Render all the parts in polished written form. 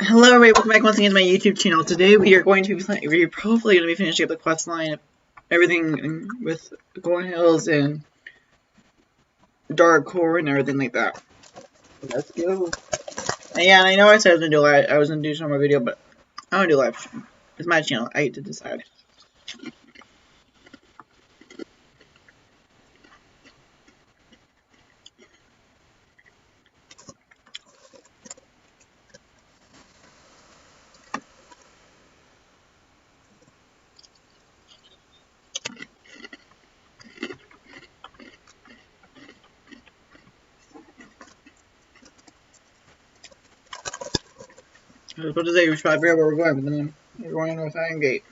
Hello everybody, welcome back once again to my YouTube channel. Today we are going to be we're probably going to be finishing up the quest line of everything with Golden Hills and Dark Core and everything like that. Let's go. And yeah, and I know I said I was going to do some more video, but I want to do live stream. It's my channel, I get to decide. I was about to say we should probably figure out where we're going, but then we're going North Iron Gate.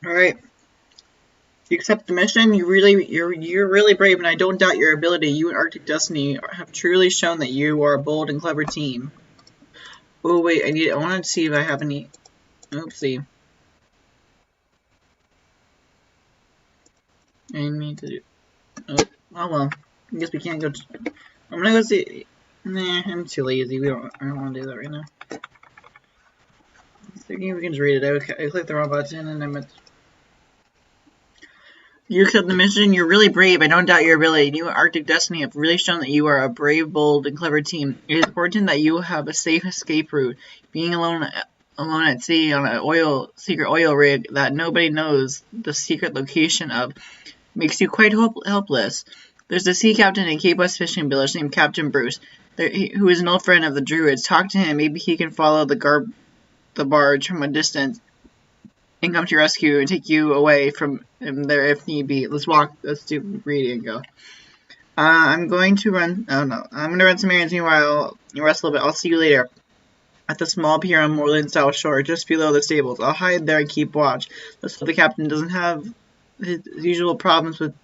Alright. You accept the mission. You're really brave, and I don't doubt your ability. You and Arctic Destiny have truly shown that you are a bold and clever team. Oh wait, I want to see if I have any. Oopsie. I need to do. Oh well. I guess we can't go. I'm gonna go see. Nah, I'm too lazy. I don't want to do that right now. Thinking we can just read it out. I clicked the wrong button and I meant. You accept the mission. You're really brave. I don't doubt your ability. You and Arctic Destiny have really shown that you are a brave, bold, and clever team. It is important that you have a safe escape route. Being alone at sea on an secret oil rig that nobody knows the secret location of makes you quite helpless. There's a sea captain in Cape West fishing village named Captain Bruce, who is an old friend of the Druids. Talk to him. Maybe he can follow the barge from a distance and come to your rescue and take you away from there if need be. Let's do reading and go. I'm going to run. Oh no, I'm going to run some errands meanwhile. You rest a little bit. I'll see you later. At the small pier on Moreland South Shore, just below the stables. I'll hide there and keep watch. So the captain doesn't have his usual problems with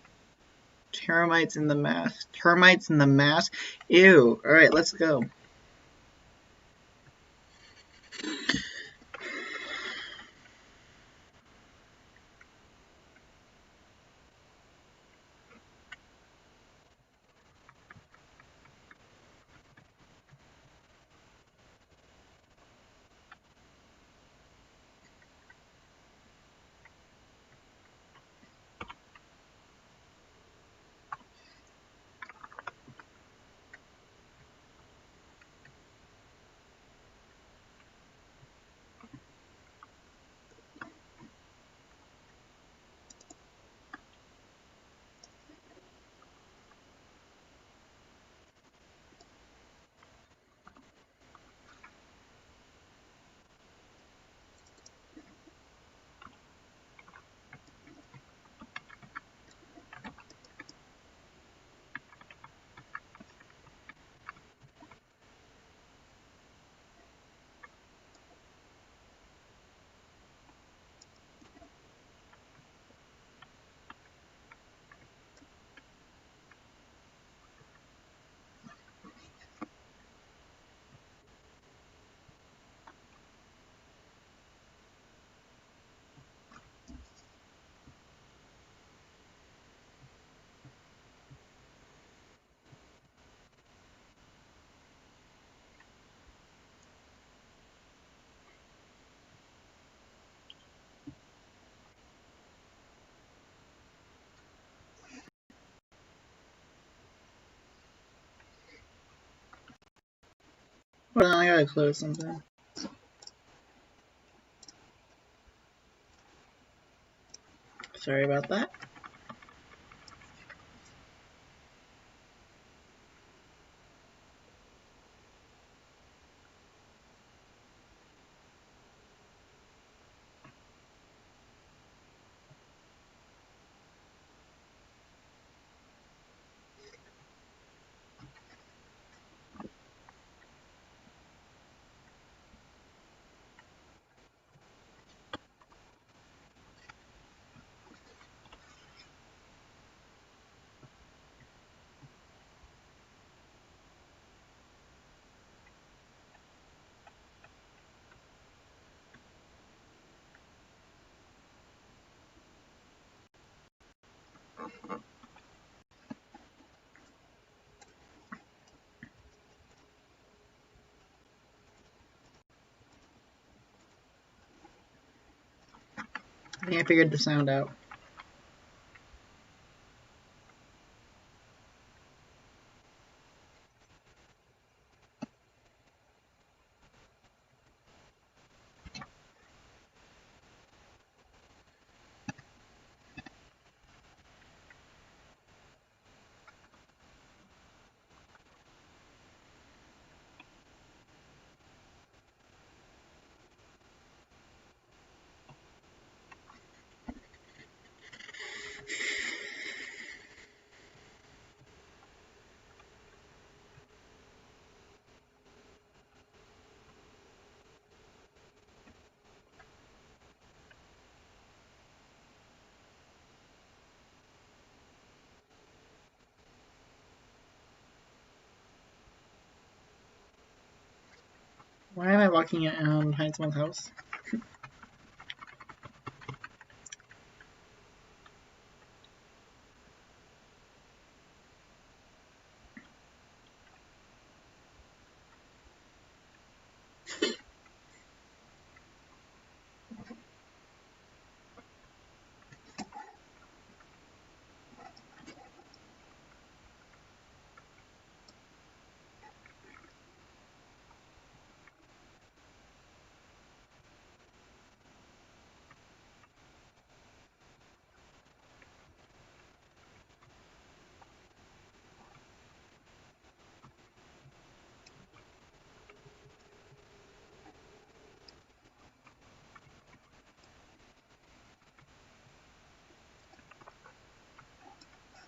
termites in the mast. Termites in the mast? Ew. Alright, let's go. Hold on, I gotta close something. Sorry about that. I think I figured the sound out. Why am I walking behind someone's house?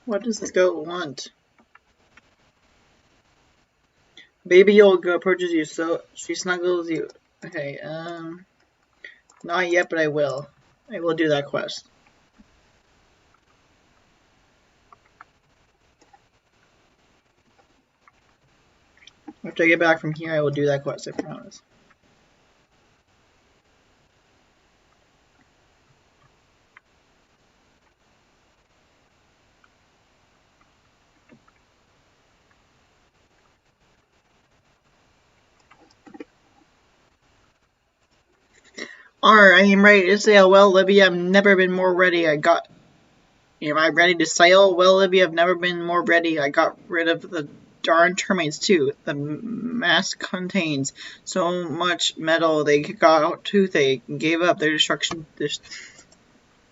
What does this goat want? Baby Olga approaches you, so she snuggles you. Okay, not yet, but I will. I will do that quest. After I get back from here, I will do that quest, I promise. I am ready to sail. Well, Libby, I've never been more ready. Am I ready to sail? Well, Libby, I've never been more ready. I got rid of the darn termites, too. The mass contains so much metal they got out toothache and gave up their destruction.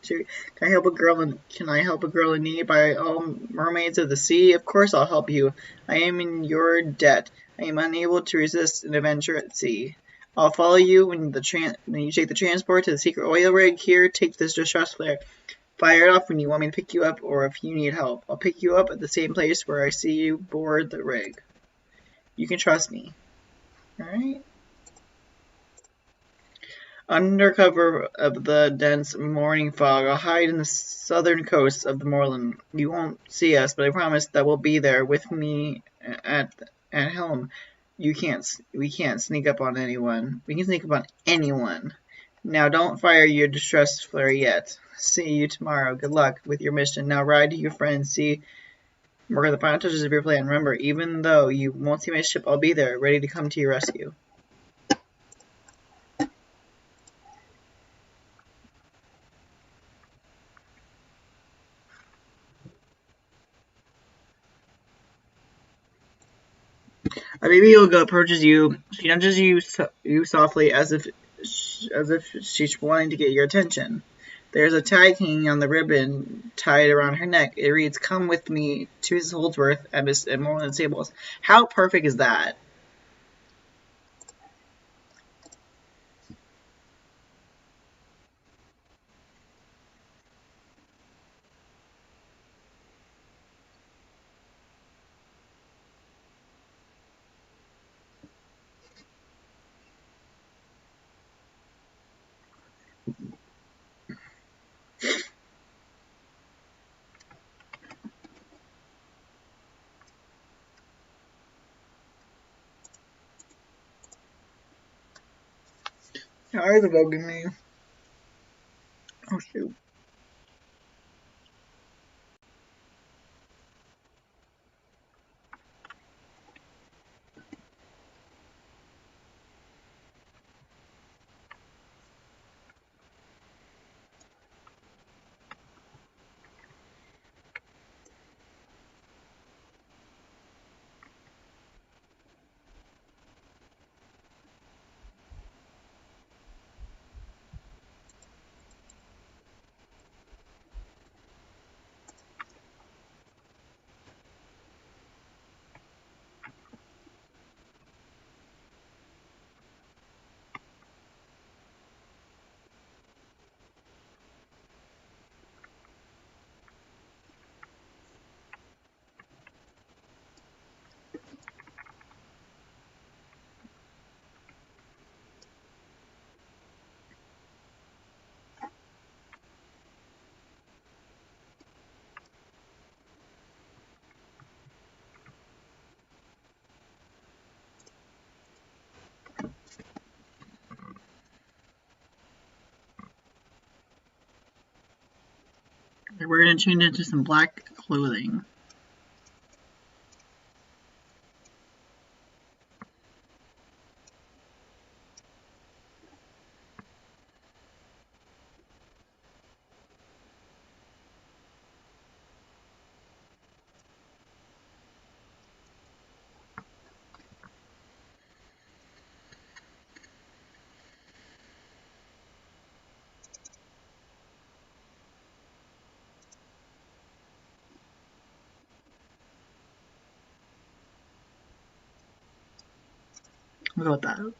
Can I help a girl in need by all mermaids of the sea? Of course I'll help you. I am in your debt. I am unable to resist an adventure at sea. I'll follow you when you take the transport to the secret oil rig. Here, take this distress flare. Fire it off when you want me to pick you up or if you need help. I'll pick you up at the same place where I see you board the rig. You can trust me. Alright? Under cover of the dense morning fog, I'll hide in the southern coast of the moorland. You won't see us, but I promise that we'll be there with me at helm. We can't sneak up on anyone. We can sneak up on anyone. Now don't fire your distress flare yet. See you tomorrow. Good luck with your mission. Now ride to your friends. See work on the final touches of your plan. Remember, even though you won't see my ship, I'll be there, ready to come to your rescue. A baby Yoga approaches you. She nudges you softly as if she's wanting to get your attention. There's a tag hanging on the ribbon tied around her neck. It reads, "Come with me to Mrs. Holdsworth at Moorland Stables." How perfect is that? How is it voting me? Oh shoot. We're gonna change into some black clothing. We'll go with that.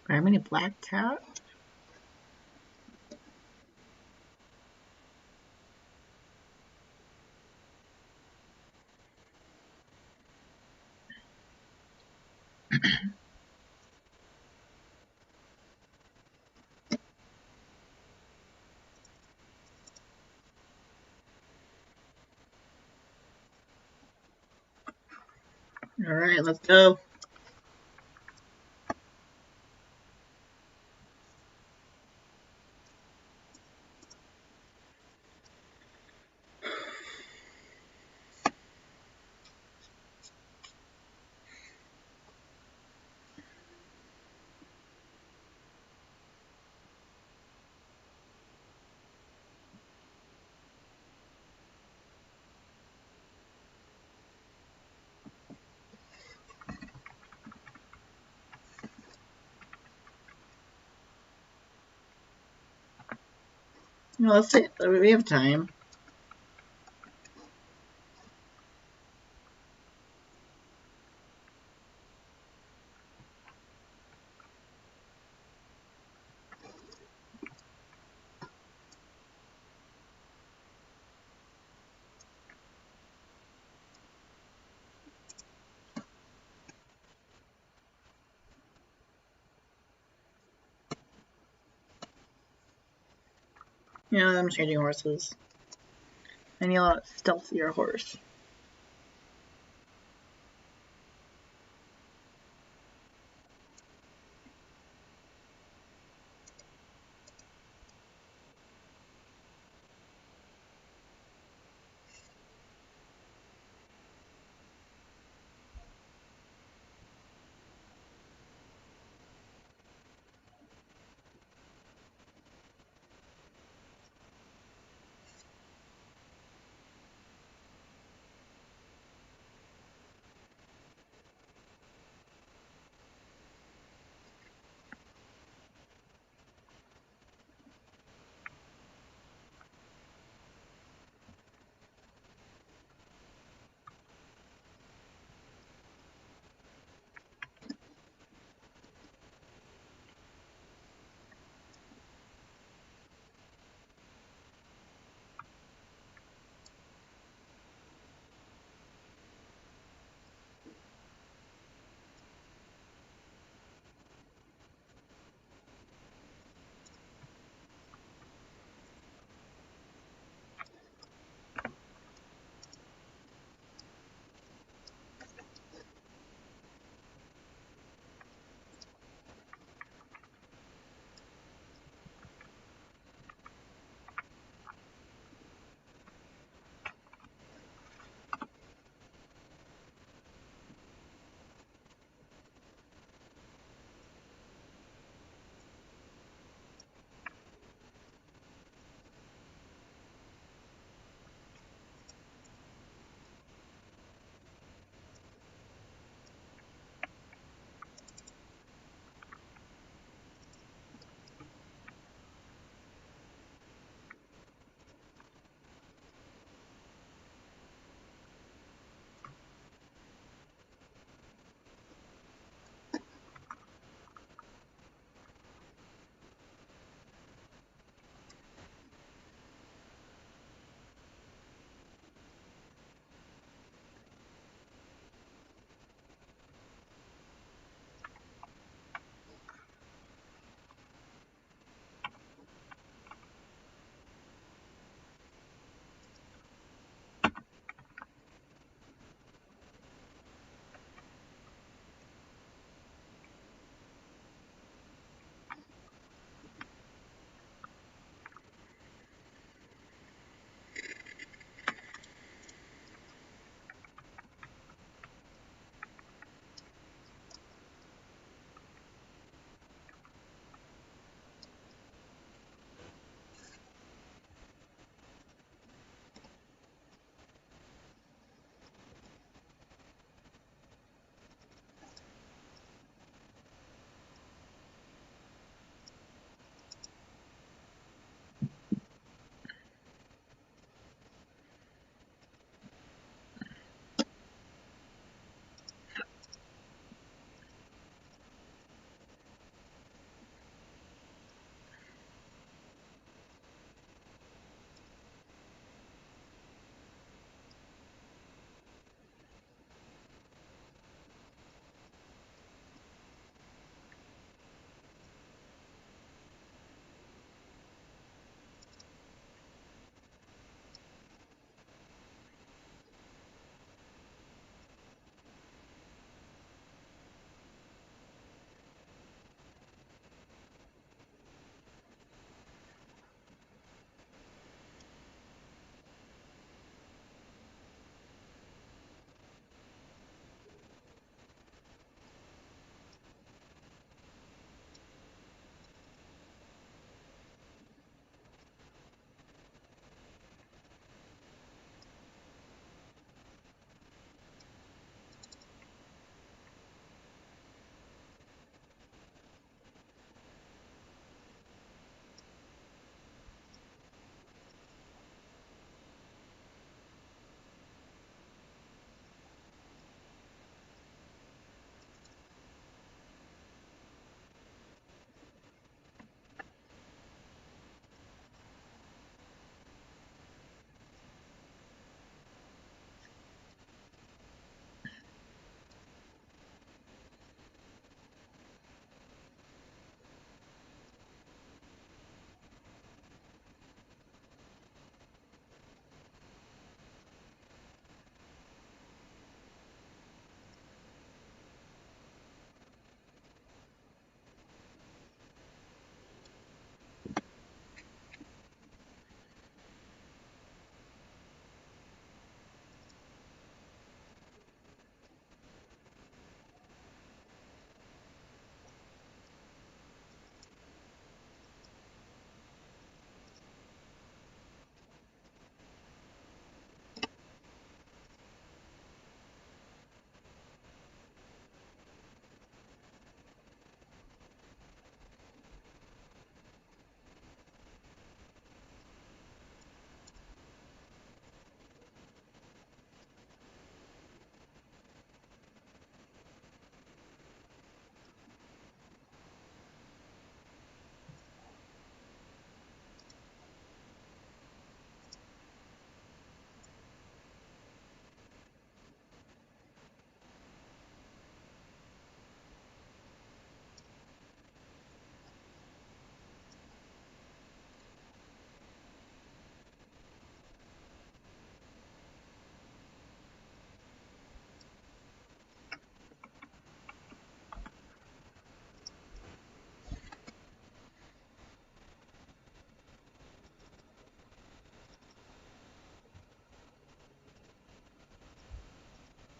Are many black cat? Alright, let's go. No, let's see. We have time. Yeah, I'm changing horses. I need a stealthier horse.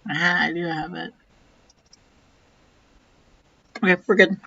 Ah, I do have it. Okay, we're good.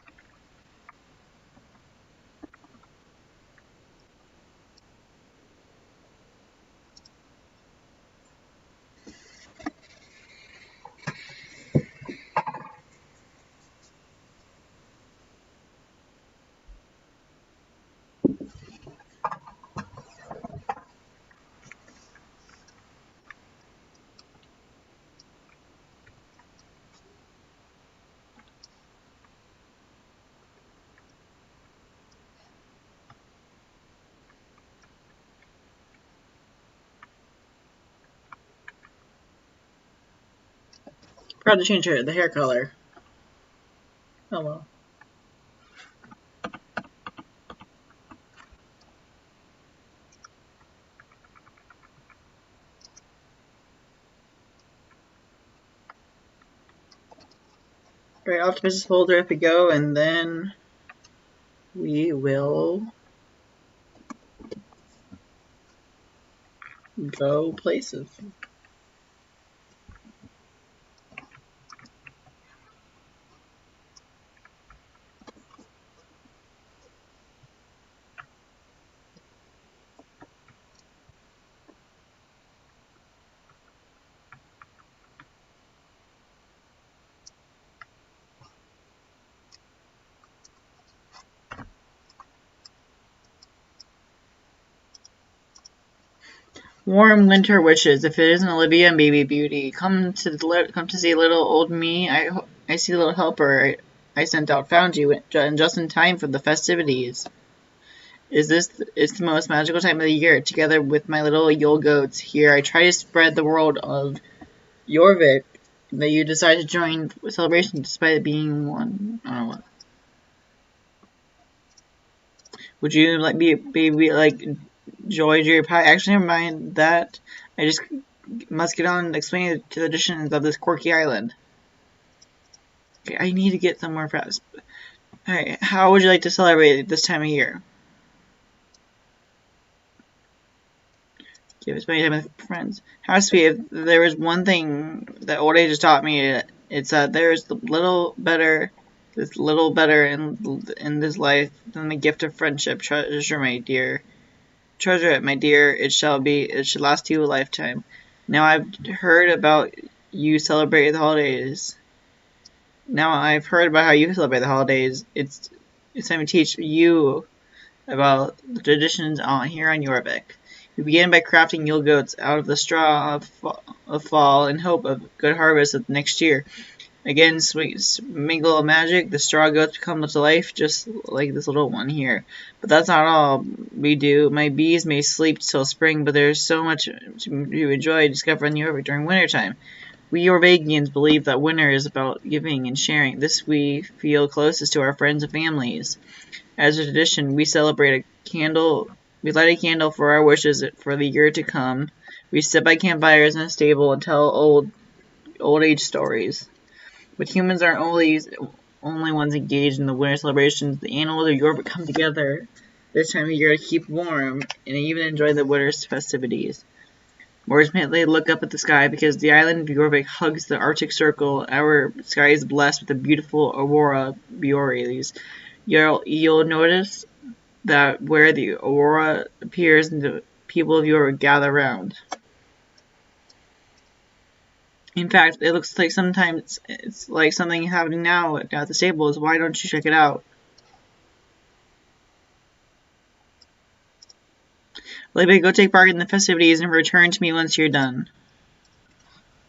Proud to change the hair color. Oh well. Alright, off to Mrs. Folder if we go, and then we will go places. Warm winter wishes. If it isn't Olivia and Baby Beauty, come to see little old me. I see little helper. I sent out found you and just in time for the festivities. Is the most magical time of the year. Together with my little Yule goats here, I try to spread the world of Jorvik that you decide to join the celebration despite it being one. I don't know what. Would you like be like Joy Jerry Pie? Actually, never mind that. I just must get on explaining the traditions of this quirky island. Okay, I need to get somewhere fast. Alright, how would you like to celebrate this time of year? Give spending time with friends. How sweet. If there was one thing that old age has taught me, it's that there's little better in this life than the gift of friendship. Treasure, my dear. Treasure it, my dear. It should last you a lifetime. Now I've heard about you celebrate the holidays. Now I've heard about how you celebrate the holidays. It's time to teach you about the traditions here on Jorvik. We begin by crafting Yule goats out of the straw of fall in hope of good harvest of next year. Again, sweet mingle of magic, the straw goats come to life just like this little one here. But that's not all we do. My bees may sleep till spring, but there's so much to enjoy discovering Jorvik during wintertime. We Jorvagians believe that winter is about giving and sharing. This we feel closest to our friends and families. As a tradition, we light a candle for our wishes for the year to come. We sit by campfires in a stable and tell old age stories. But humans aren't only ones engaged in the winter celebrations. The animals of Europe come together this time of year to keep warm and even enjoy the winter's festivities. More ultimately, look up at the sky because the island of Jorvik hugs the Arctic Circle. Our sky is blessed with the beautiful aurora borealis. You'll notice that where the aurora appears, the people of Jorvik gather around. In fact, it looks like sometimes it's like something happening now at the stables. Why don't you check it out? Libby, go take part in the festivities and return to me once you're done.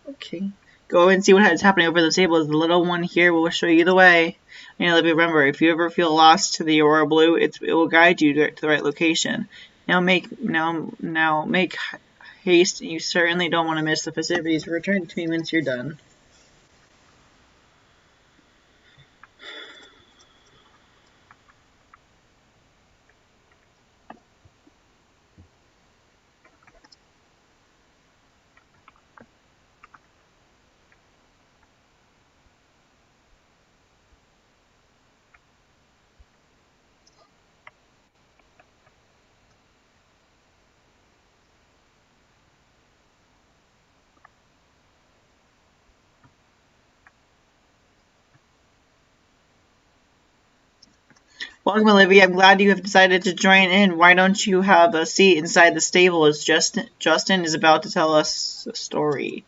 Okay. Go and see what is happening over the stables. The little one here will show you the way. And Libby, remember, if you ever feel lost to the Aurora Blue, it will guide you to the right location. Now make haste. You certainly don't want to miss the festivities. Return to me once you're done. Welcome, Olivia. I'm glad you have decided to join in. Why don't you have a seat inside the stable as Justin is about to tell us a story.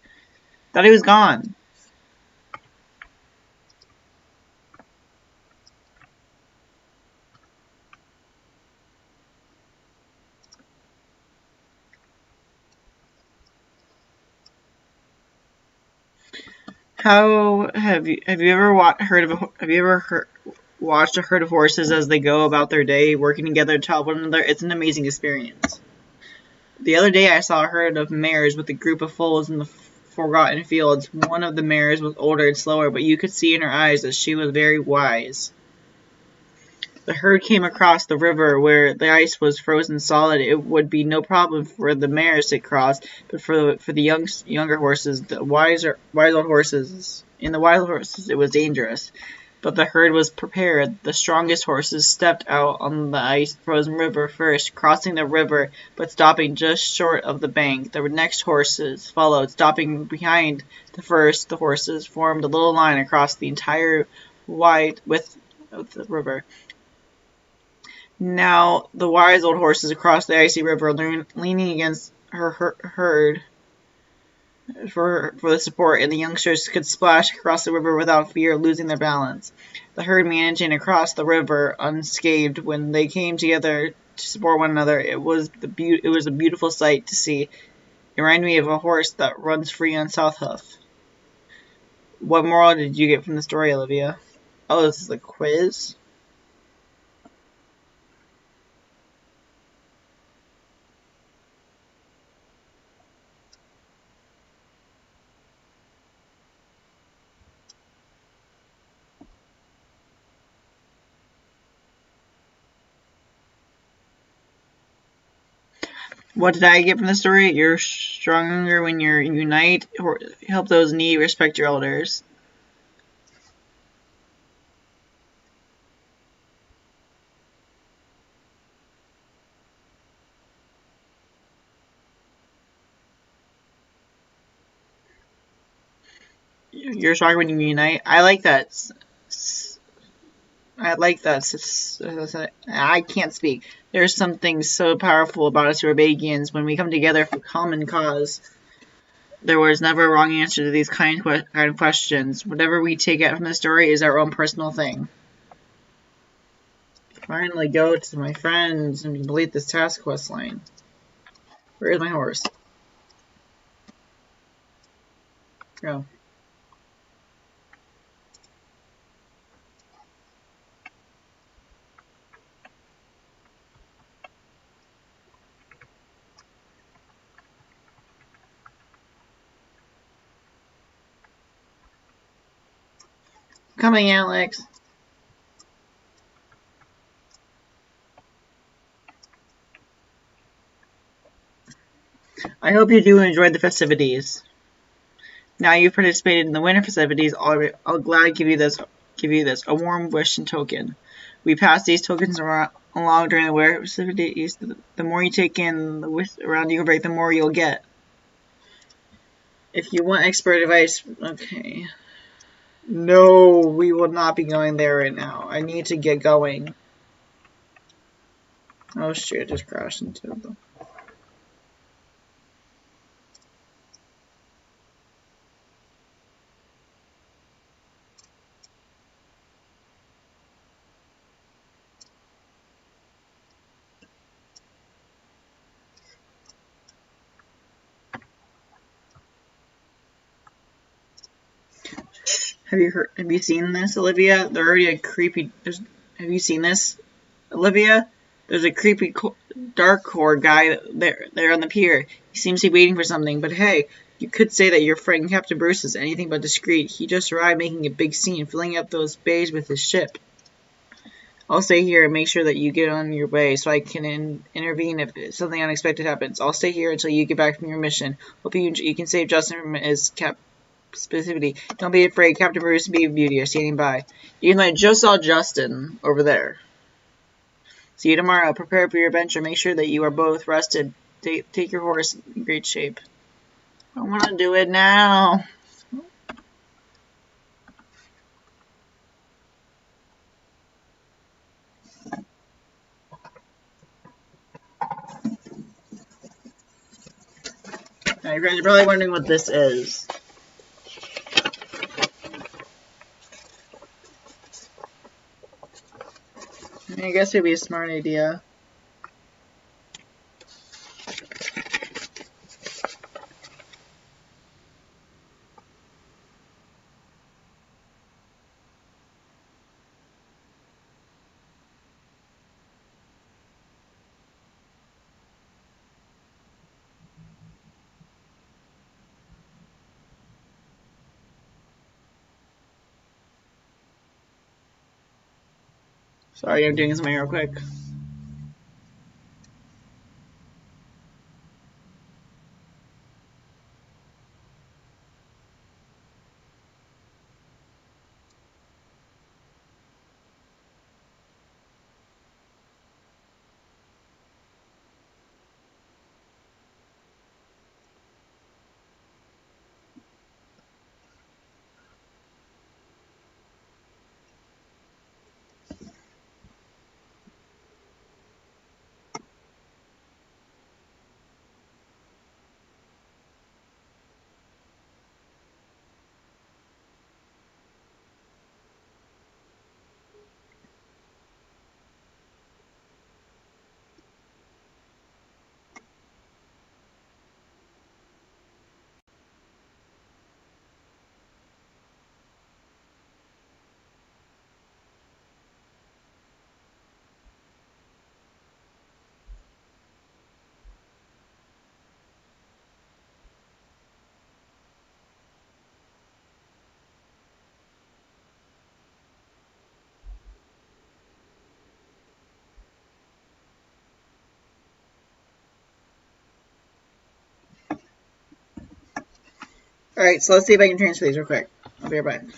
Thought he was gone. How have you ever watched a herd of horses as they go about their day, working together to help one another? It's an amazing experience. The other day I saw a herd of mares with a group of foals in the forgotten fields. One of the mares was older and slower, but you could see in her eyes that she was very wise. The herd came across the river where the ice was frozen solid. It would be no problem for the mares to cross, but for the younger horses, the wise old horses, it was dangerous. But the herd was prepared. The strongest horses stepped out on the ice-frozen river first, crossing the river but stopping just short of the bank. The next horses followed, stopping behind the first. The horses formed a little line across the entire wide width of the river. Now the wise old horses across the icy river, leaning against her herd for the support, and the youngsters could splash across the river without fear of losing their balance. The herd managing across the river unscathed when they came together to support one another. It was a beautiful sight to see. It reminded me of a horse that runs free on South Hoof. What moral did you get from the story, Olivia? Oh, this is a quiz? What did I get from the story? You're stronger when you unite, or help those in need, respect your elders. You're stronger when you unite. I like that. I like that. I can't speak. There's something so powerful about us Rebaggians when we come together for common cause. There was never a wrong answer to these kind of questions. Whatever we take out from the story is our own personal thing. Finally go to my friends and complete this task quest line. Where is my horse? Go. Coming, Alex. I hope you do enjoy the festivities. Now you've participated in the winter festivities, I'll gladly give you this a warm wish and token. We pass these tokens along during the winter festivities. The more you take in the wish around you, the more you'll get. If you want expert advice, okay. No, we will not be going there right now. I need to get going. Oh shit, I just crashed into them. Have you seen this, Olivia? They're already a creepy. Have you seen this, Olivia? There's a creepy dark core guy there on the pier. He seems to be waiting for something. But hey, you could say that your friend Captain Bruce is anything but discreet. He just arrived making a big scene, filling up those bays with his ship. I'll stay here and make sure that you get on your way so I can intervene if something unexpected happens. I'll stay here until you get back from your mission. Hope you can save Justin from his specificity. Don't be afraid. Captain Bruce and Baby Beauty are standing by. Even I just saw Justin over there. See you tomorrow. Prepare for your adventure. Make sure that you are both rested. Take your horse in great shape. I want to do it now. Now you're probably wondering what this is. I guess it'd be a smart idea. Sorry, I'm doing something real quick. Alright, so let's see if I can transfer these real quick. I'll be right back.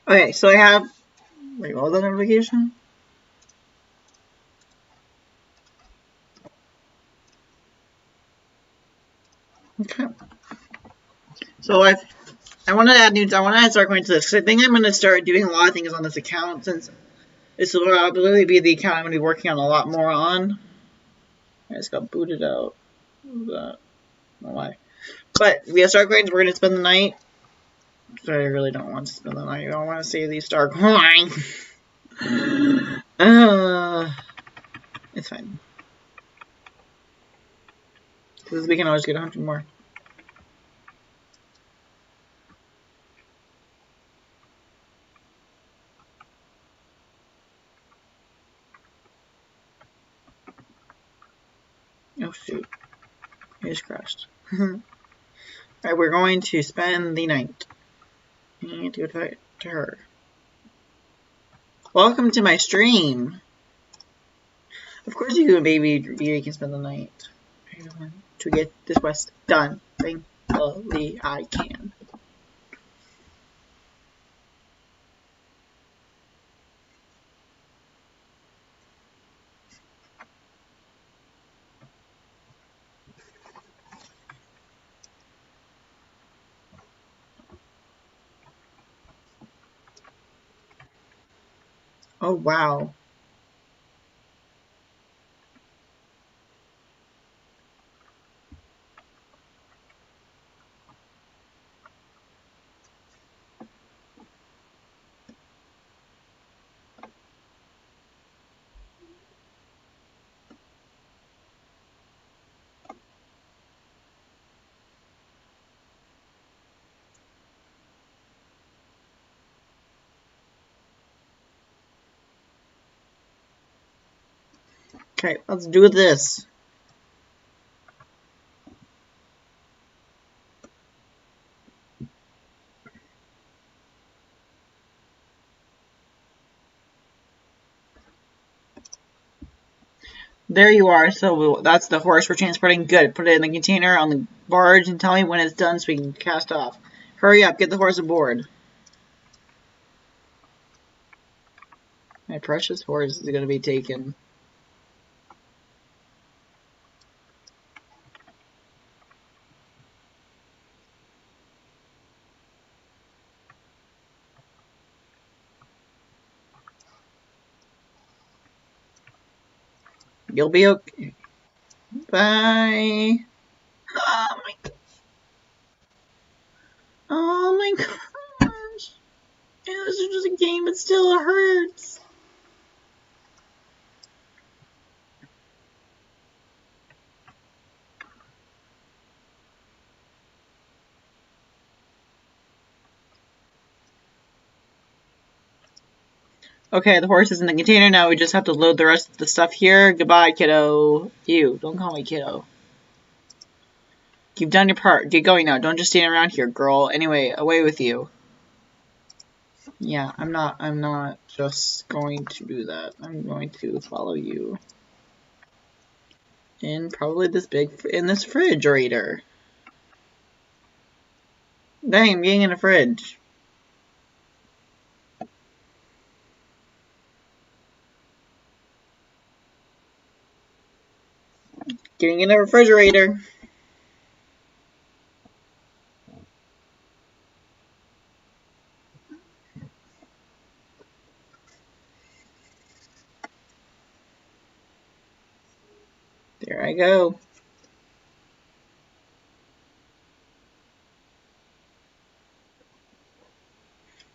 Okay, so I have. Wait, what was that notification? Okay. So I want to add new. I want to start going to this. Cause I think I'm going to start doing a lot of things on this account since this will probably be the account I'm going to be working on a lot more on. I just got booted out. What was that? I don't know why. But we have Star Coins. We're going to spend the night. So I really don't want to spend the night. I don't want to save these Star Coins. It's fine. Because we can always get 100 more. Oh shoot. It just crashed. Alright, we're going to spend the night. And go to her. Welcome to my stream. Of course you can spend the night. To get this quest done. Thankfully I can. Oh, wow. Okay, let's do this. There you are. So that's the horse we're transporting. Good. Put it in the container on the barge and tell me when it's done so we can cast off. Hurry up. Get the horse aboard. My precious horse is going to be taken. You'll be okay. Bye. Oh my, oh my gosh. It was just a game, but still it hurts. Okay, the horse is in the container now. We just have to load the rest of the stuff here. Goodbye, kiddo. You, don't call me kiddo. You've done your part. Get going now. Don't just stand around here, girl. Anyway, away with you. Yeah, I'm not just going to do that. I'm going to follow you. In probably in this refrigerator. Dang, I'm getting in a fridge. Getting in a refrigerator. There I go.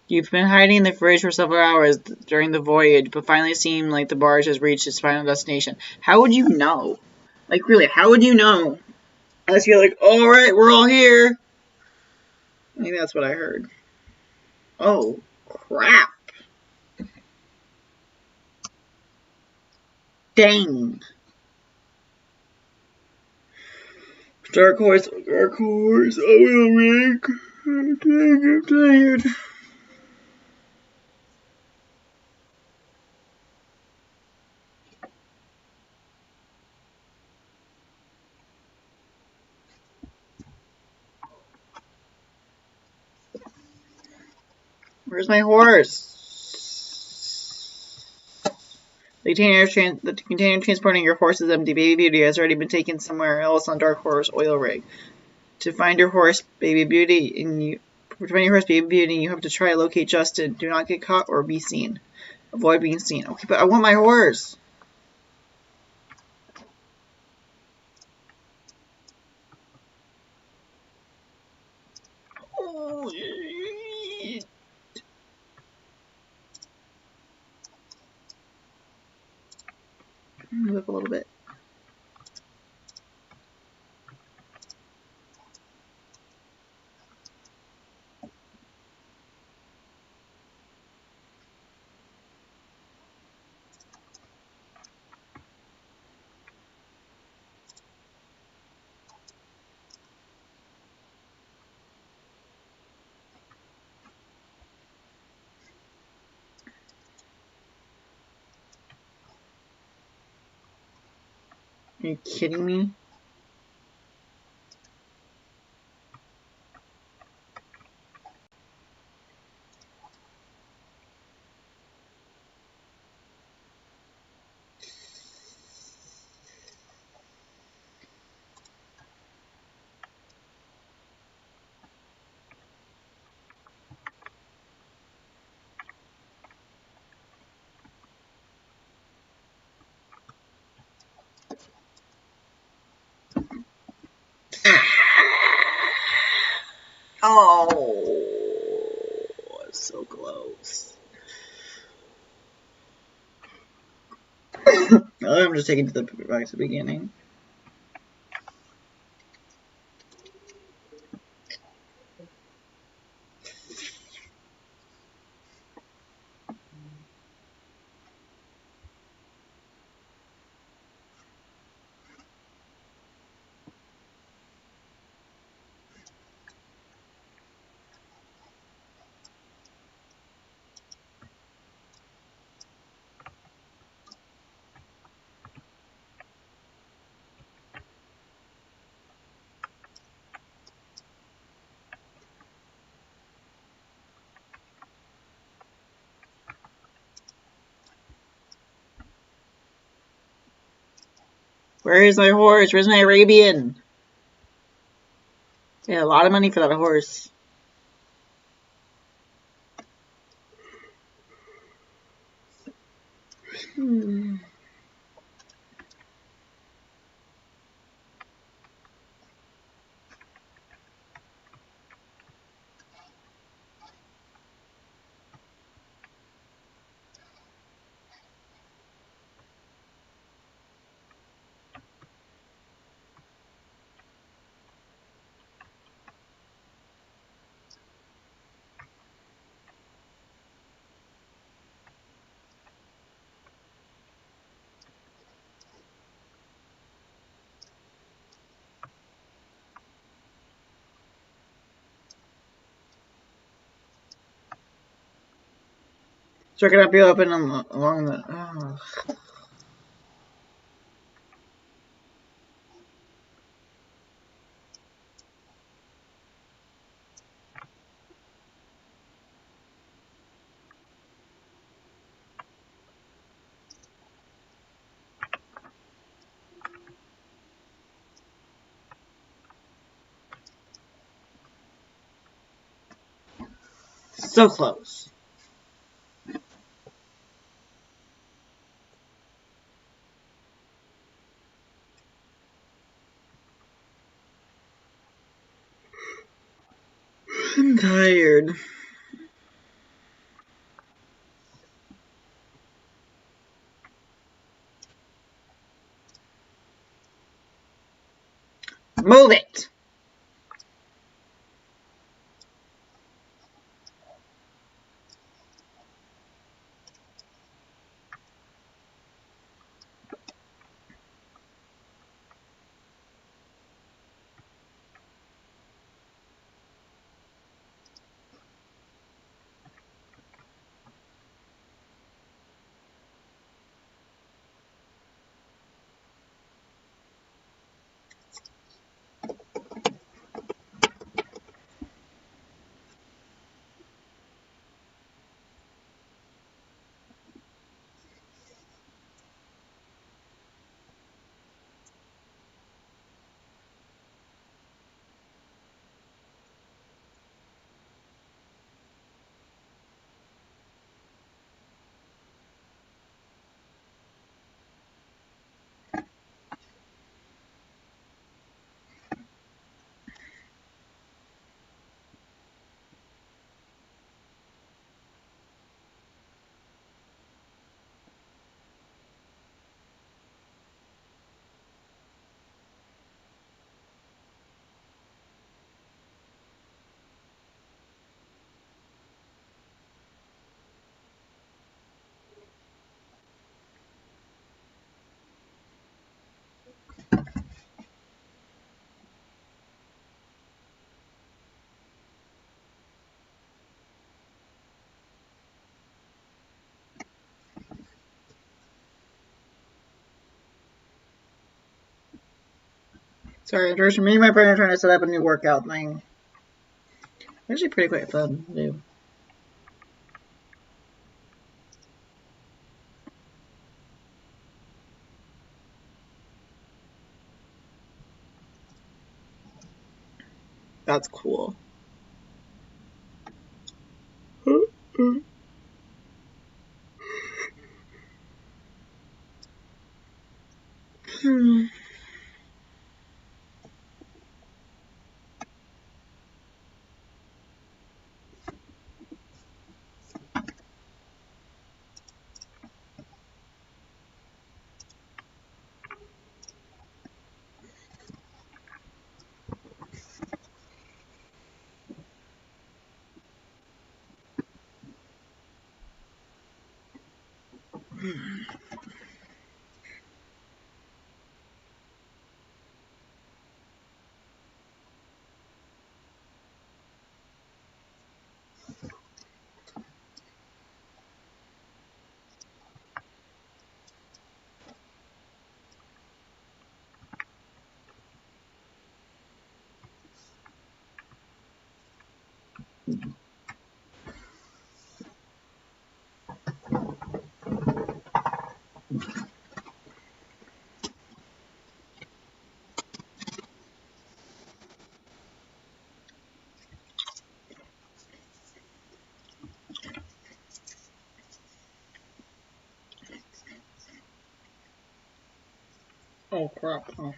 You've been hiding in the fridge for several hours during the voyage, but finally seem like the barge has reached its final destination. How would you know? Like, really, how would you know? Unless you're like, alright, we're all here. Maybe that's what I heard. Oh, crap. Dang. Dark horse, oil rig. Dang, I'm tired. Where's my horse? The container transporting your horse is empty. Baby Beauty has already been taken somewhere else on Dark Horse oil rig. To find your horse, Baby Beauty, you have to try to locate Justin. Do not get caught or be seen. Avoid being seen. Okay, but I want my horse. Oh, move up a little bit. Are you kidding me? Oh, so close. I'm just taking to the back to the beginning. Where is my horse? Where's my Arabian? Yeah, a lot of money for that horse. So I can be up and along the. Oh. So close. I'm tired. Move it! Sorry, George. Me and my friend are trying to set up a new workout thing. Actually, pretty quite fun to do. That's cool. Oh crap. Oh.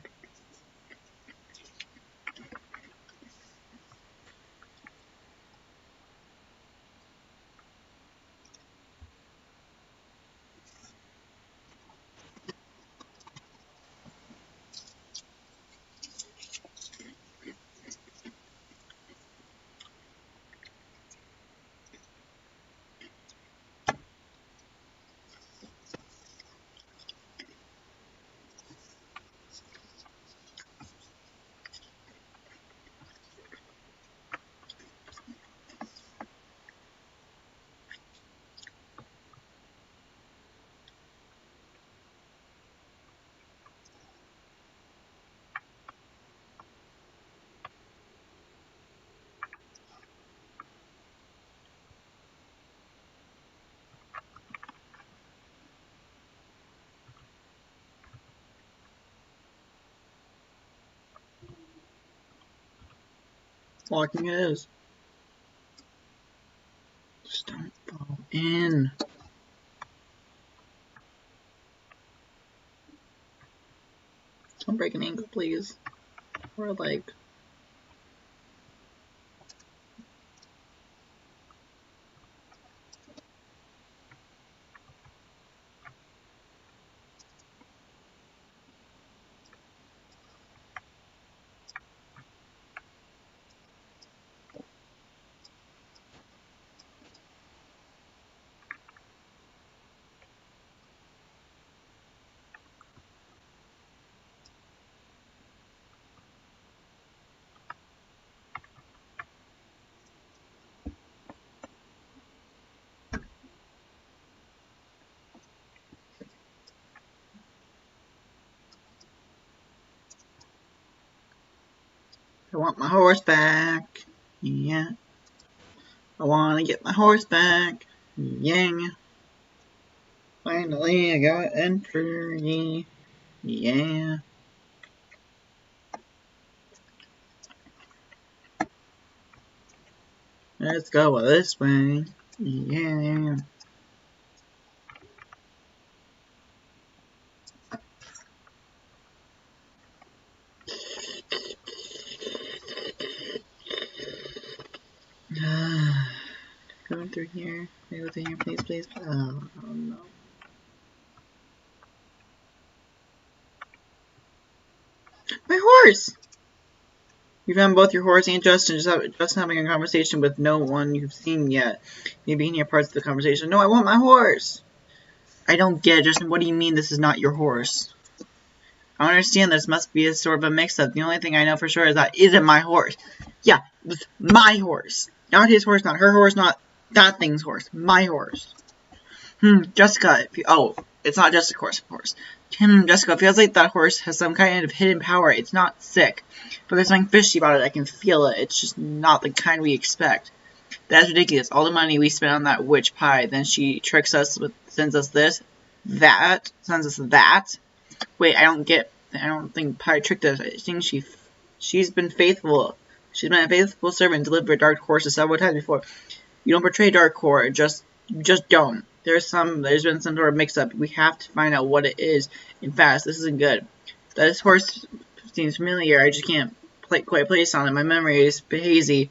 Locking it is. Just don't fall in. Don't break an ankle, please. Or like. I want my horse back. Yeah. I wanna get my horse back. Yeah. Finally, I got entry. Yeah. Let's go this way. Yeah. Going through here. Go through here, please, please. Oh no. My horse! You found both your horse and Justin just having a conversation with no one you've seen yet. Maybe in your parts of the conversation. No, I want my horse! I don't get it, Justin. What do you mean this is not your horse? I understand this must be a sort of a mix-up. The only thing I know for sure is that isn't my horse. Yeah, it's my horse. Not his horse, not her horse, not that thing's horse. My horse. Jessica. Oh, it's not Jessica's horse, of course. Jessica, feels like that horse has some kind of hidden power. It's not sick, but there's something fishy about it. I can feel it. It's just not the kind we expect. That's ridiculous. All the money we spent on that witch pie, then she tricks us with, sends us this, that, sends us that. Wait, I don't think Pie tricked us. I think she's been faithful. She's been a faithful servant, delivered Dark Horses several times before. You don't betray Dark Horse, just don't. There's been some sort of mix-up. We have to find out what it is, and fast. This isn't good. This horse seems familiar. I just can't quite place on it. My memory is hazy.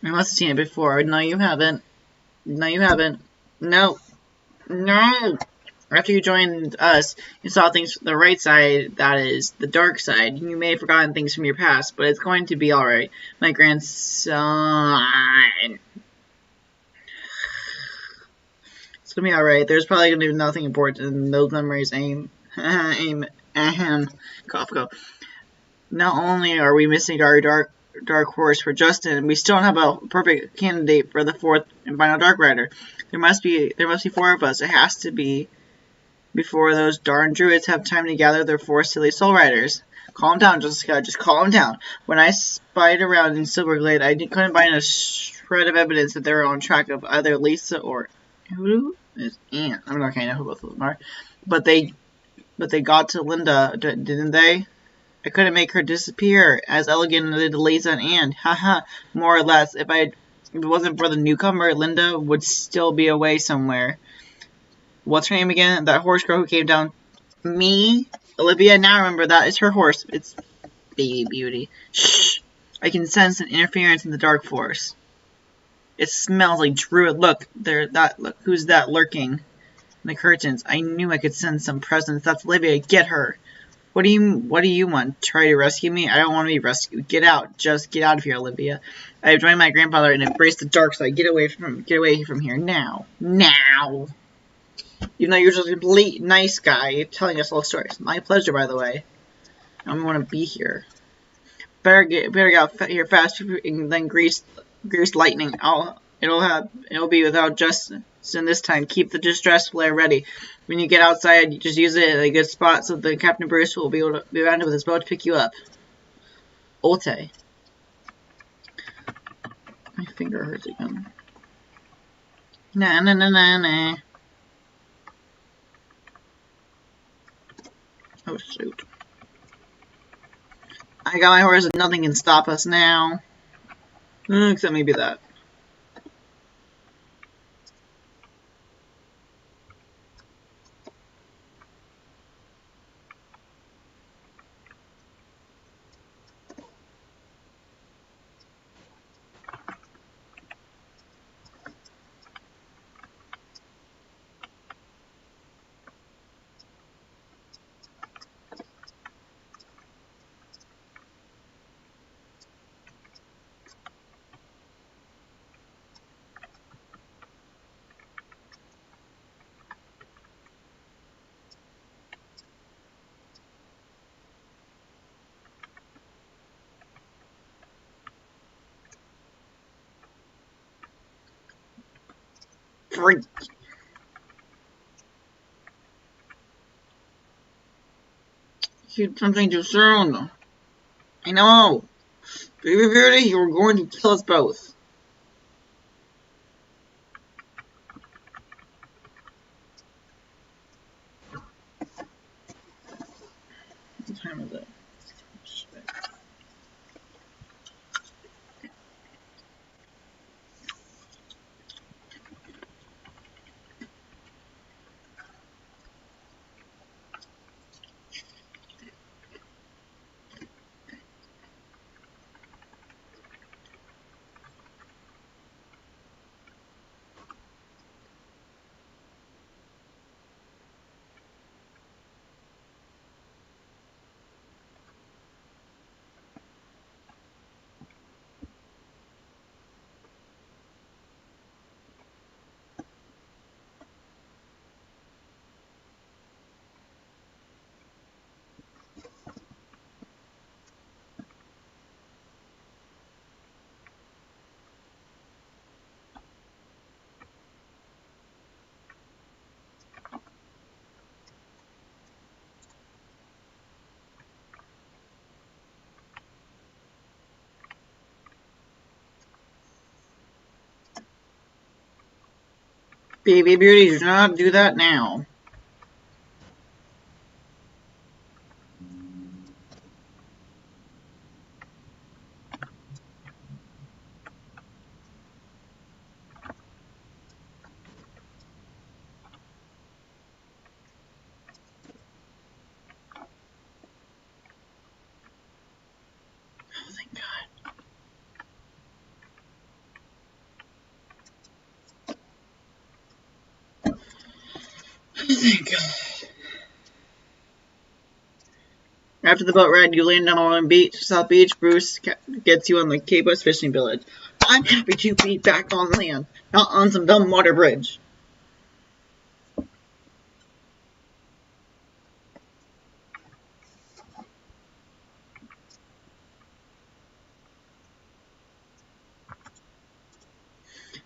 I must have seen it before. No, you haven't. No, you haven't. No. No! After you joined us, you saw things from the right side, that is, the dark side. You may have forgotten things from your past, but it's going to be alright. My grandson. It's gonna be alright. There's probably gonna be nothing important in those memories. Cough, go. Not only are we missing our dark horse for Justin, we still don't have a perfect candidate for the fourth and final Dark Rider. There must be 4 of us. It has to be before those darn druids have time to gather their 4 silly soul riders. Calm down, Jessica. Just calm down. When I spied around in Silverglade, I couldn't find a shred of evidence that they were on track of either Lisa or who is Aunt. I'm not gonna know who both of them are, but they got to Linda, didn't they? I couldn't make her disappear as elegant as Lisa and Anne. Haha, more or less. If it wasn't for the newcomer, Linda would still be away somewhere. What's her name again? That horse girl who came down. Me? Olivia, now remember that is her horse. It's Baby Beauty. Shh! I can sense an interference in the dark force. It smells like druid. Look, look, who's that lurking in the curtains? I knew I could sense some presence. That's Olivia. Get her. What do you want? Try to rescue me? I don't want to be rescued. Get out. Just get out of here, Olivia. I have joined my grandfather and embraced the dark side. Get away from here now. Now. Even though you're just a complete nice guy telling us all stories. My pleasure, by the way. I don't want to be here. Better get out here fast than grease lightning. It'll be without Justin this time. Keep the distress flare ready. When you get outside, you just use it at a good spot so the Captain Bruce will be able to be around with his boat to pick you up. Olte. My finger hurts again. Na na na na na. Oh shoot. I got my horse and nothing can stop us now. Except maybe that. Freak. Keep something too soon. I know. Baby Beauty, you were going to kill us both. What time is it? Baby Beauty, do not do that now. Oh, thank God. Oh, thank God. After the boat ride, you land on South Beach. Bruce gets you on the Cape West Fishing Village. I'm happy to be back on land, not on some dumb water bridge.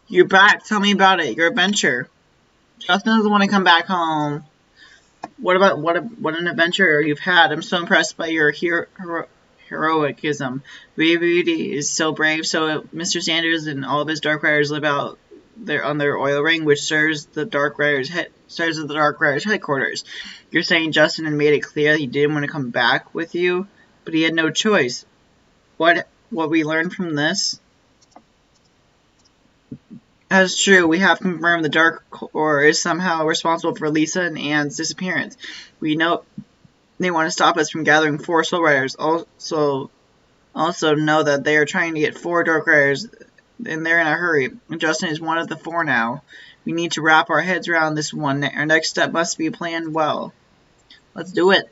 You're back. Tell me about it. Your adventure. Justin doesn't want to come back home. what an adventure you've had. I'm so impressed by your heroicism. Bravery is so brave. So Mr. Sanders and all of his Dark Riders live out on their oil ring, which serves as the Dark Riders headquarters. You're saying Justin had made it clear he didn't want to come back with you, but he had no choice. What we learned from this? That's true. We have confirmed the Dark Corps is somehow responsible for Lisa and Anne's disappearance. We know they want to stop us from gathering 4 Soul Riders. Also know that they are trying to get 4 Dark Riders, and they're in a hurry. Justin is one of the 4 now. We need to wrap our heads around this one. Our next step must be planned well. Let's do it.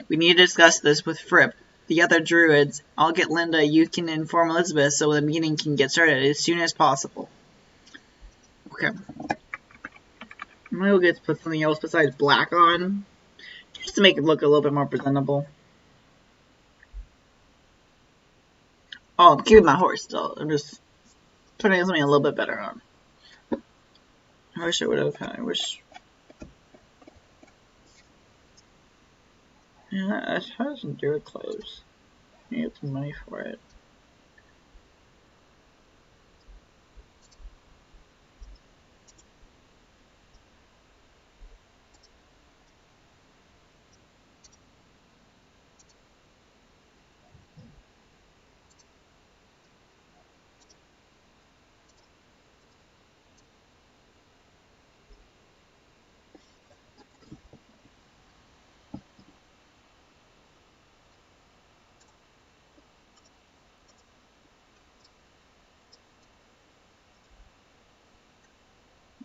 We need to discuss this with Fripp, the other druids. I'll get Linda. You can inform Elizabeth so the meeting can get started as soon as possible. Okay. I'm gonna get to put something else besides black on, just to make it look a little bit more presentable. Oh, I'm keeping my horse still. I'm just putting something a little bit better on. I wish I would have had. Yeah, how does Endure close? I need some money for it.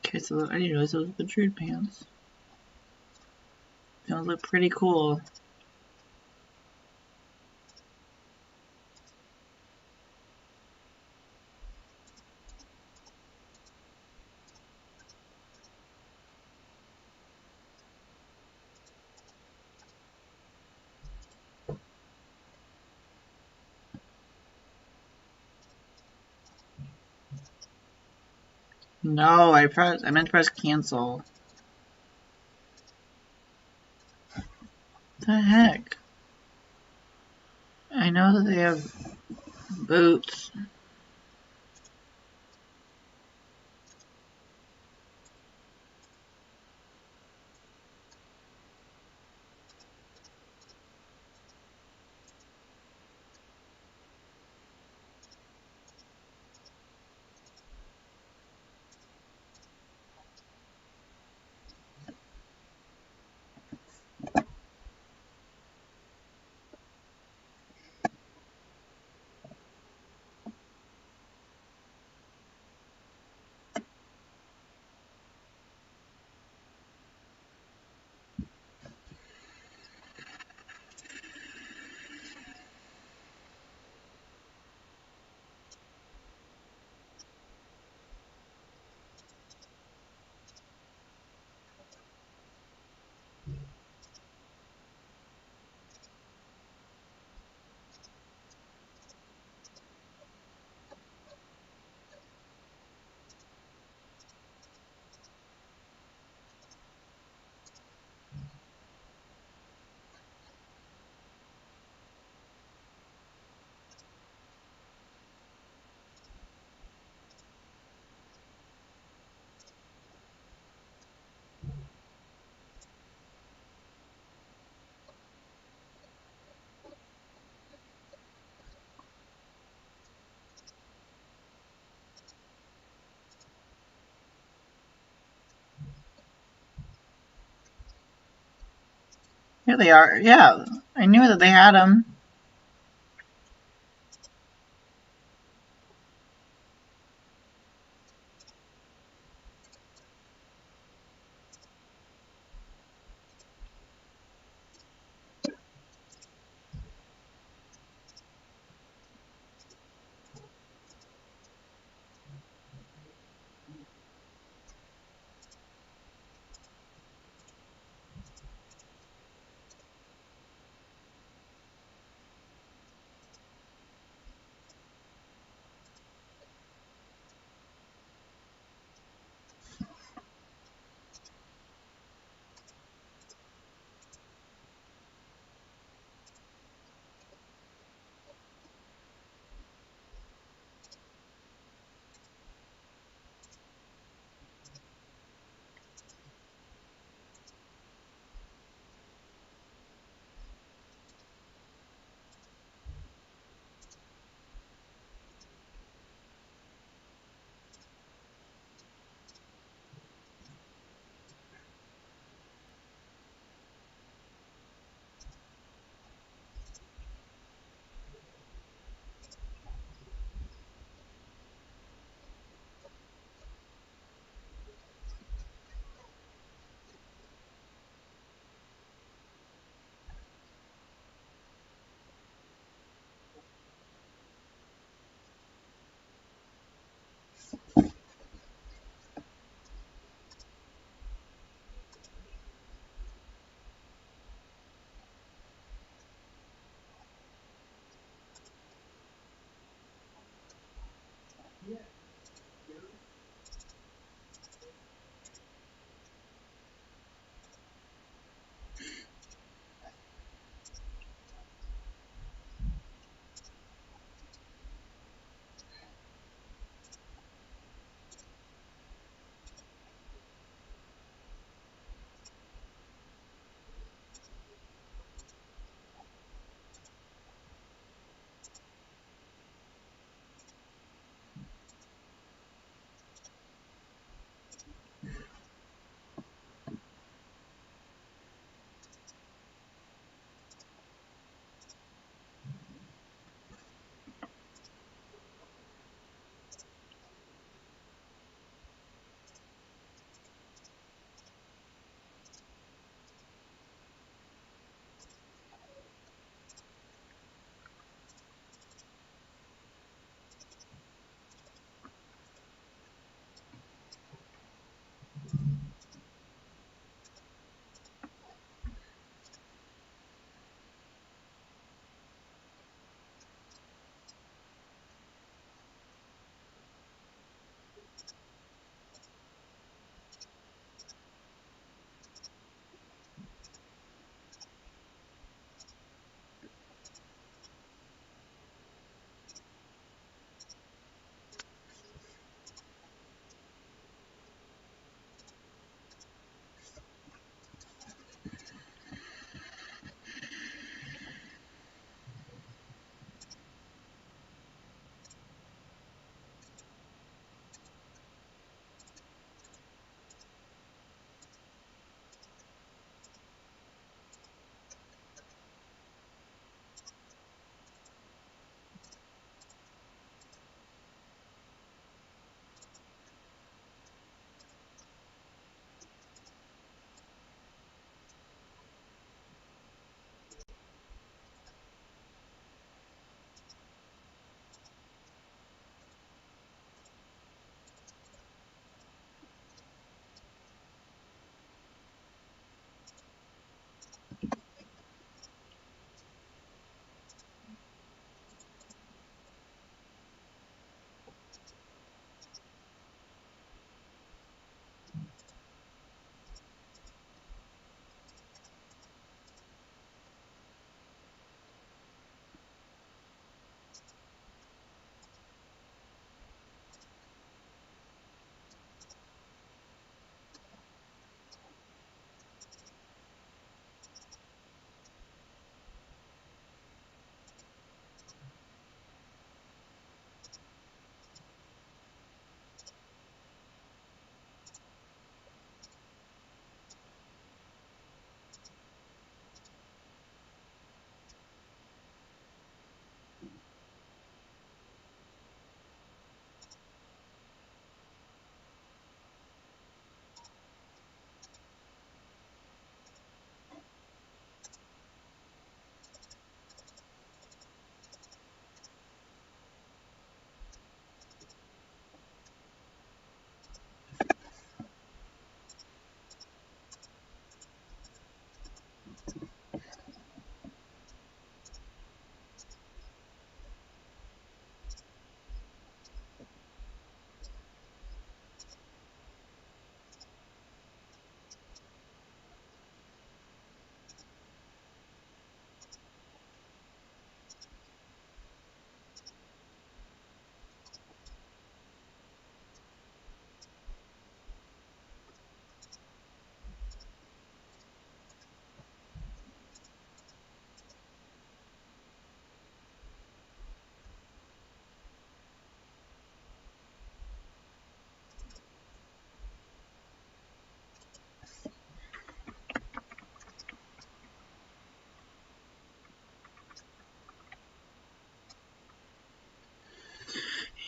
Okay, so I didn't realize those were the druid pants. Those look pretty cool. No, I meant to press cancel. What the heck? I know that they have boots. Here they are. Yeah, I knew that they had them.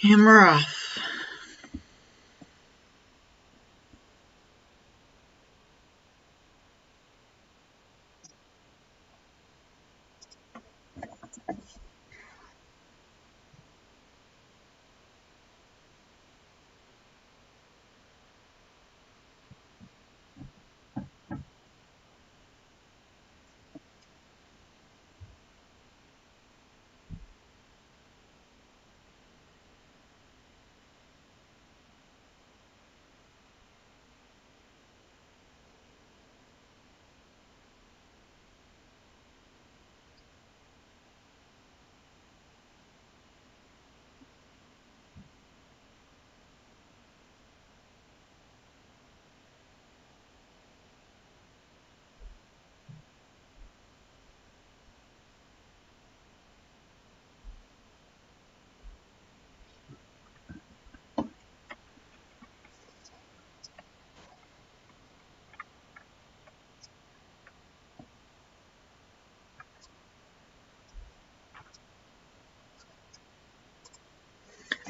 Hammer off.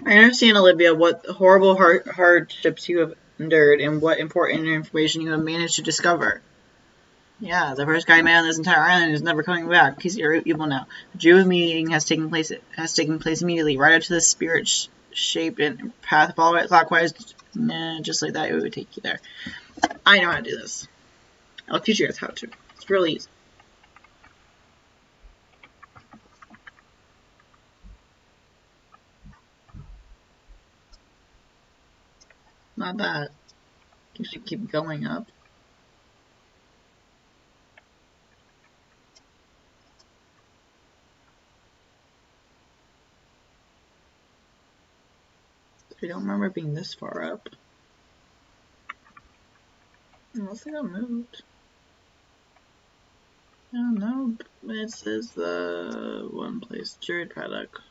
I understand, Olivia, what horrible hardships you have endured and what important information you have managed to discover. Yeah, the first guy made on this entire island is never coming back. He's evil now. The Druid meeting has taken place immediately, right up to the spirit-shaped and path. Follow it clockwise. Nah, just like that, it would take you there. I know how to do this. I'll teach you guys how to. It's really easy. Not that. You should keep going up. I don't remember being this far up. Unless I got moved. I don't know. It says the one place. Druid Paddock.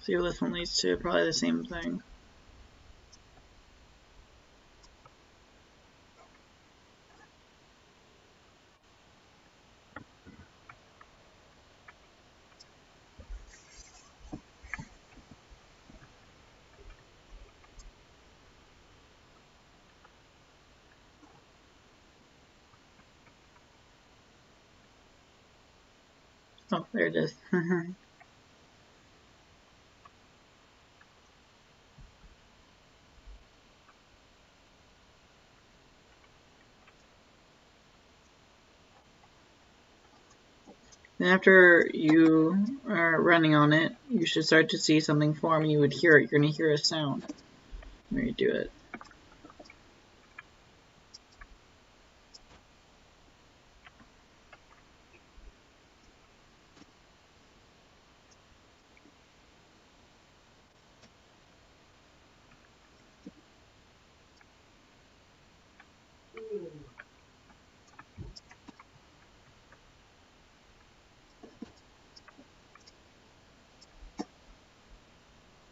See what this one leads to. Probably the same thing. Oh, there it is. And after you are running on it, you should start to see something form and you would hear it. You're going to hear a sound when you do it.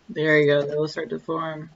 There you go. They will start to form.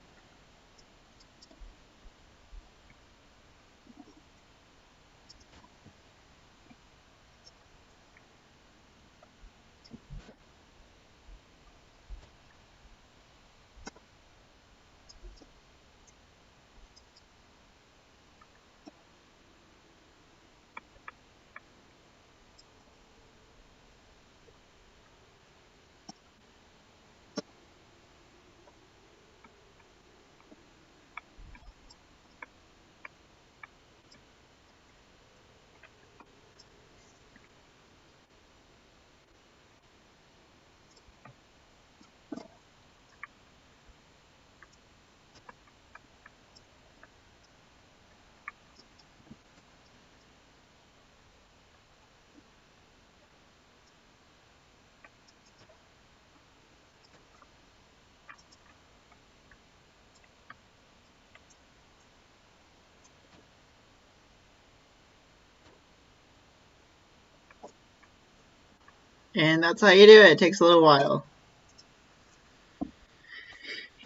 And that's how you do it. It takes a little while.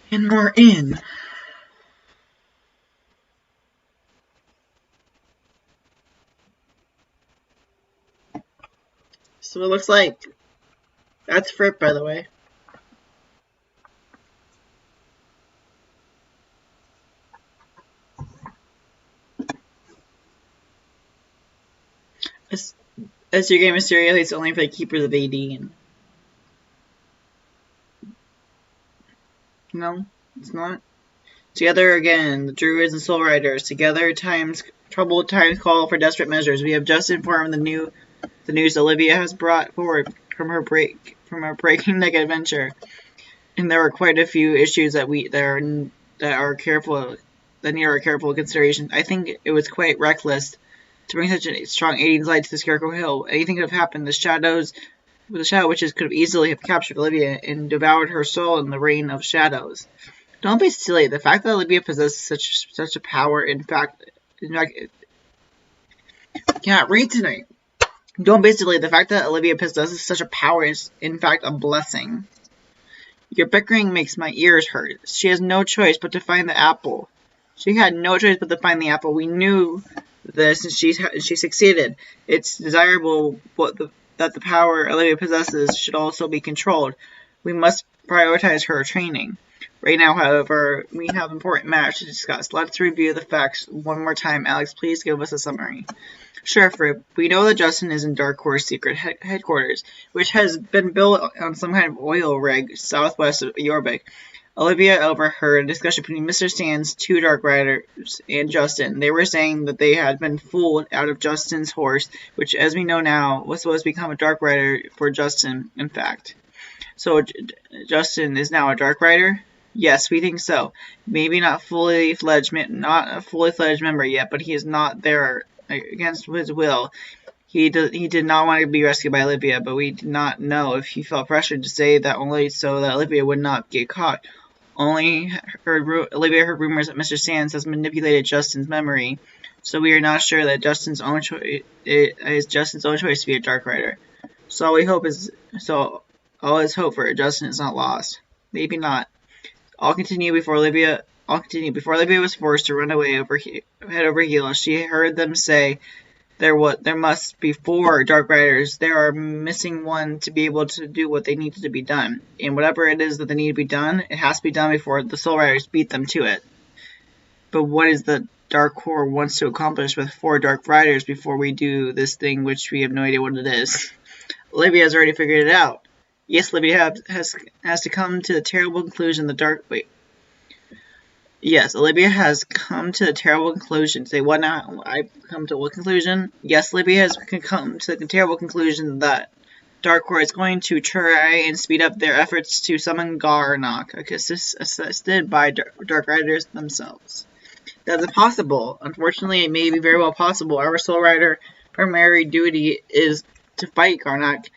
And we're in. So it looks like that's Fripp, by the way. As your game Mysterio, it's only for the Keepers of Aideen. No, it's not. Together again, the Druids and Soul Riders. Together, troubled times call for desperate measures. We have just informed the news Olivia has brought forward from her Breaking Neck adventure, and there were quite a few issues that need our careful consideration. I think it was quite reckless to bring such a strong Aideen's light to the Scarecrow Hill. Anything could have happened. The Shadow Witches could have easily captured Olivia and devoured her soul in the Reign of Shadows. Don't be silly. The fact that Olivia possesses such a power, in fact, I cannot read tonight. Don't basically, the fact that Olivia possesses such a power is, in fact, a blessing. Your bickering makes my ears hurt. She has no choice but to find the apple. She had no choice but to find the apple. We knew this, and she succeeded. It's desirable that the power Olivia possesses should also be controlled. We must prioritize her training. Right now, however, we have important matters to discuss. Let's review the facts one more time. Alex, please give us a summary. Sure, Fripp. We know that Justin is in Dark Core's secret headquarters, which has been built on some kind of oil rig southwest of Jorvik. Olivia overheard a discussion between Mr. Sands, 2 Dark Riders, and Justin. They were saying that they had been fooled out of Justin's horse, which, as we know now, was supposed to become a Dark Rider for Justin, in fact. So, Justin is now a Dark Rider? Yes, we think so. Maybe not a fully fledged member yet, but he is not there against his will. He did not want to be rescued by Olivia, but we did not know if he felt pressured to say that only so that Olivia would not get caught. Olivia heard rumors that Mr. Sands has manipulated Justin's memory, so we are not sure that Justin's own choice to be a Dark Rider. So all his hope for Justin is not lost. Maybe not. I'll continue before Olivia was forced to run away head over heels. She heard them say there must be 4 Dark Riders. They are missing one to be able to do what they need to be done. And whatever it is that they need to be done, it has to be done before the Soul Riders beat them to it. But what is the Dark Core wants to accomplish with 4 Dark Riders before we do this thing, which we have no idea what it is? Olivia has already figured it out. Yes, Olivia has to come to the terrible conclusion Yes, Olivia has come to a terrible conclusion. Say what now? I've come to what conclusion? Yes, Olivia has come to the terrible conclusion that Dark Core is going to try and speed up their efforts to summon Garnock, assisted by Dark Riders themselves. That's impossible. Unfortunately, it may be very well possible. Our Soul Rider primary duty is to fight Garnock.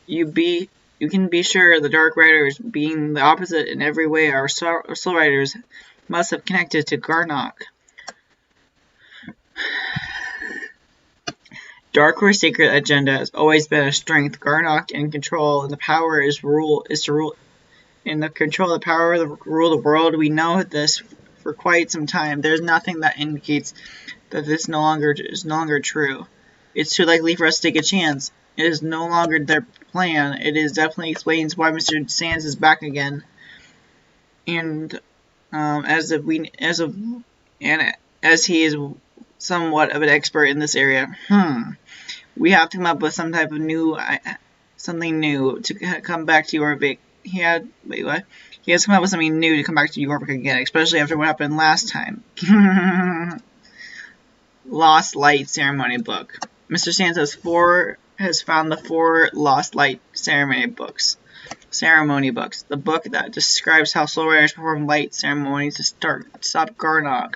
You can be sure the Dark Riders, being the opposite in every way, our Soul Riders must have connected to Garnock. Dark Core's secret agenda has always been a strength. Garnock in control, and the power is to rule. In the control of the power to rule the world. We know this for quite some time. There's nothing that indicates that this is no longer true. It's too likely for us to take a chance. It is no longer their plan. It is definitely explains why Mr. Sands is back again. And as he is somewhat of an expert in this area, we have to come up with some type of something new to come back to Jorvik. He has to come up with something new to come back to Jorvik again, especially after what happened last time. Lost Light Ceremony Book. Mr. Sands has found the 4 Lost Light Ceremony books. The book that describes how Soul Riders perform light ceremonies to stop Garnock.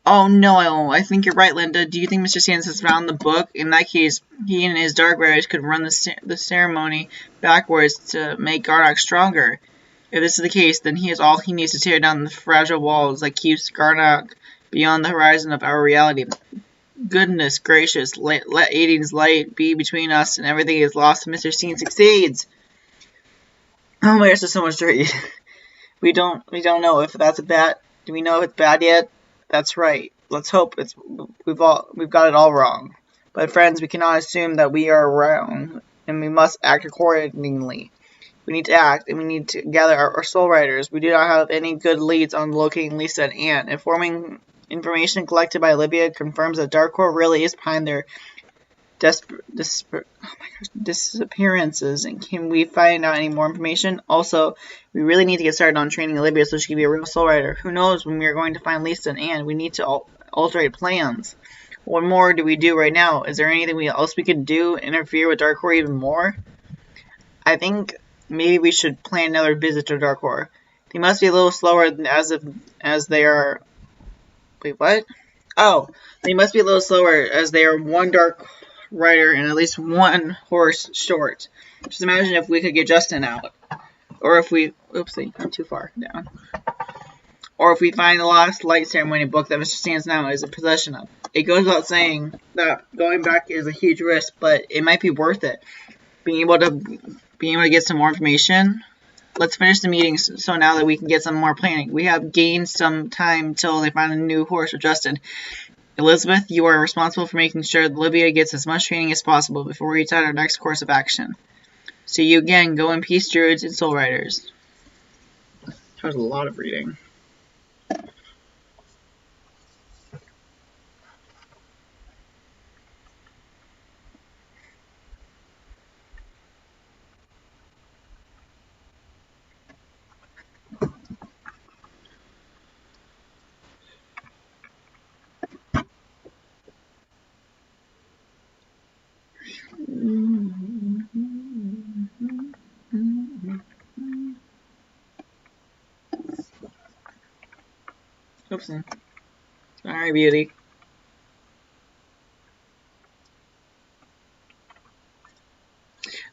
Oh no, I think you're right, Linda. Do you think Mr. Sands has found the book? In that case, he and his Dark Riders could run the ceremony backwards to make Garnock stronger. If this is the case, then he has all he needs to tear down the fragile walls that keeps Garnock beyond the horizon of our reality. Goodness gracious, let Aiden's light be between us and everything is lost and Mr. Sands succeeds. Oh my gosh, there's so much to read. We don't know if that's bad. Do we know if it's bad yet? That's right. Let's hope we've got it all wrong. But friends, we cannot assume that we are wrong, and we must act accordingly. We need to act, and we need to gather our Soul Riders. We do not have any good leads on locating Lisa and Anne. Informing information collected by Olivia confirms that Dark Core really is behind their disappearances. And can we find out any more information? Also, we really need to get started on training Olivia so she can be a real Soul Rider. Who knows when we are going to find Lisa and Anne? We need to alter plans. What more do we do right now? Is there anything else we could do? Interfere with Dark Core even more? I think maybe we should plan another visit to Dark Core. They must be a little slower as they are. Wait, what? Oh, they must be a little slower as they are 1 Dark Rider and at least 1 horse short. Just imagine if we could get Justin out. Or if we... Oopsie, I'm too far down. Or if we find the Lost Light Ceremony book that Mr. Sands now is in possession of. it goes without saying that going back is a huge risk, but it might be worth it. Being able to get some more information. Let's finish the meetings so now that we can get some more planning. We have gained some time until they find a new horse for Justin. Elizabeth, you are responsible for making sure that Olivia gets as much training as possible before we decide our next course of action. See you again. Go in peace, Druids and Soul Riders. That was a lot of reading. Oopsie. Sorry, beauty.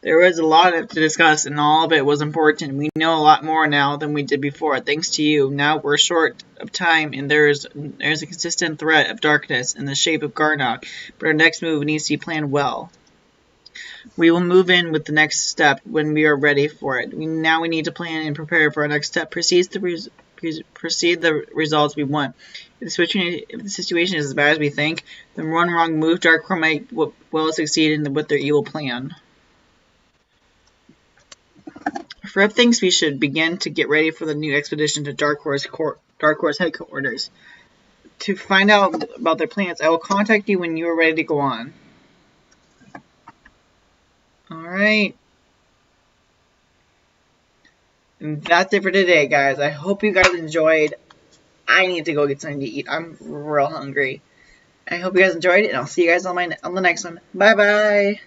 There was a lot to discuss, and all of it was important. We know a lot more now than we did before, thanks to you. Now we're short of time, and there's a consistent threat of darkness in the shape of Garnock, but our next move needs to be planned well. We will move in with the next step when we are ready for it. Now we need to plan and prepare for our next step. Proceed the results we want. If the situation is as bad as we think, then one wrong move, Darkcore might well succeed with their evil plan. Freb thinks we should begin to get ready for the new expedition to Dark Horse headquarters. To find out about their plans, I will contact you when you are ready to go on. Alright. And that's it for today, guys. I hope you guys enjoyed. I need to go get something to eat. I'm real hungry. I hope you guys enjoyed it, and I'll see you guys on the next one. Bye-bye!